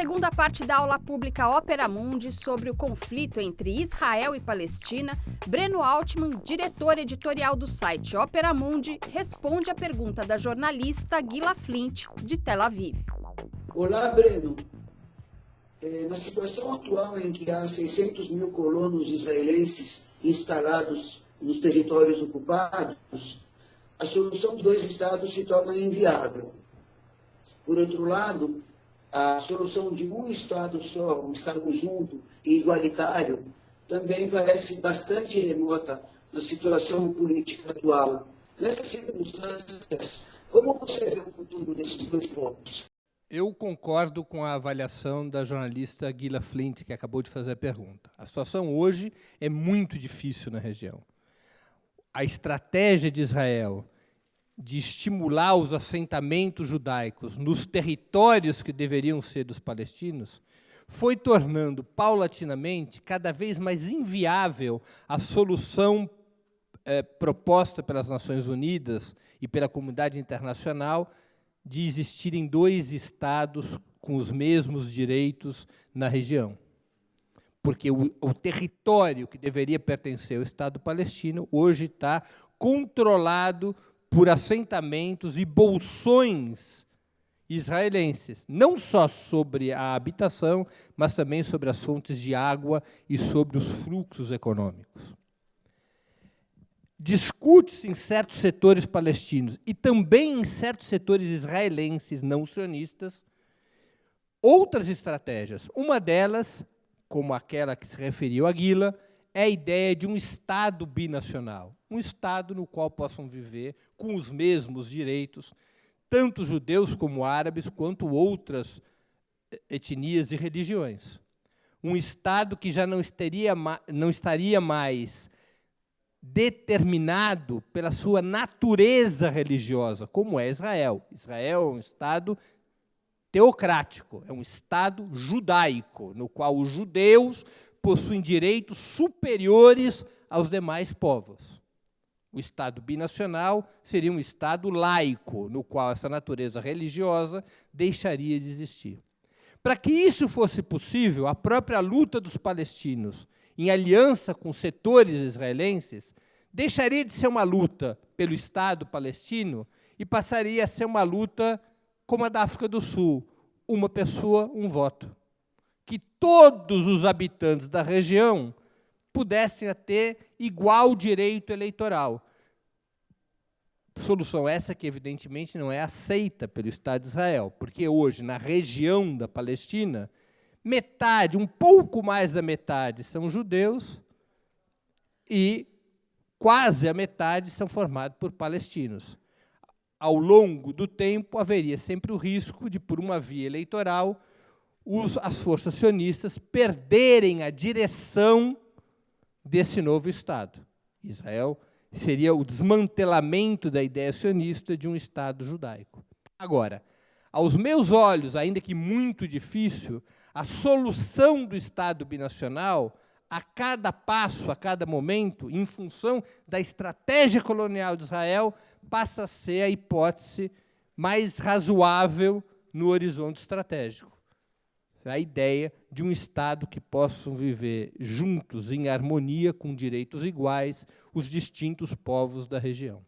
segunda parte da aula pública Opera Mundi sobre o conflito entre Israel e Palestina, Breno Altman, diretor editorial do site Opera Mundi, responde à pergunta da jornalista Gila Flint, de Tel Aviv. Olá, Breno. Na situação atual em que há 600 mil colonos israelenses instalados nos territórios ocupados, a solução dos dois estados se torna inviável. Por outro lado, a solução de um Estado só, um Estado junto e igualitário, também parece bastante remota na situação política atual. Nessas circunstâncias, como você vê o futuro desses dois pontos? Eu concordo com a avaliação da jornalista Gila Flint, que acabou de fazer a pergunta. A situação hoje é muito difícil na região. A estratégia de Israel de estimular os assentamentos judaicos nos territórios que deveriam ser dos palestinos, foi tornando paulatinamente cada vez mais inviável a solução proposta pelas Nações Unidas e pela comunidade internacional de existirem dois estados com os mesmos direitos na região. Porque o território que deveria pertencer ao Estado palestino hoje está controlado por assentamentos e bolsões israelenses, não só sobre a habitação, mas também sobre as fontes de água e sobre os fluxos econômicos. Discute-se em certos setores palestinos e também em certos setores israelenses não sionistas outras estratégias. Uma delas, como aquela que se referiu a Gila, é a ideia de um Estado binacional, um Estado no qual possam viver com os mesmos direitos, tanto judeus como árabes, quanto outras etnias e religiões. Um Estado que já não estaria mais determinado pela sua natureza religiosa, como é Israel. Israel é um Estado teocrático, é um Estado judaico, no qual os judeus possuem direitos superiores aos demais povos. O Estado binacional seria um Estado laico, no qual essa natureza religiosa deixaria de existir. Para que isso fosse possível, a própria luta dos palestinos, em aliança com setores israelenses, deixaria de ser uma luta pelo Estado palestino e passaria a ser uma luta como a da África do Sul, uma pessoa, um voto. Que todos os habitantes da região pudessem ter igual direito eleitoral. Solução essa que, evidentemente, não é aceita pelo Estado de Israel, porque hoje, na região da Palestina, metade, um pouco mais da metade, são judeus e quase a metade são formados por palestinos. Ao longo do tempo, haveria sempre o risco de, por uma via eleitoral, as forças sionistas perderem a direção desse novo Estado. Israel seria o desmantelamento da ideia sionista de um Estado judaico. Agora, aos meus olhos, ainda que muito difícil, a solução do Estado binacional, a cada passo, a cada momento, em função da estratégia colonial de Israel, passa a ser a hipótese mais razoável no horizonte estratégico. A ideia de um Estado que possam viver juntos, em harmonia, com direitos iguais, os distintos povos da região.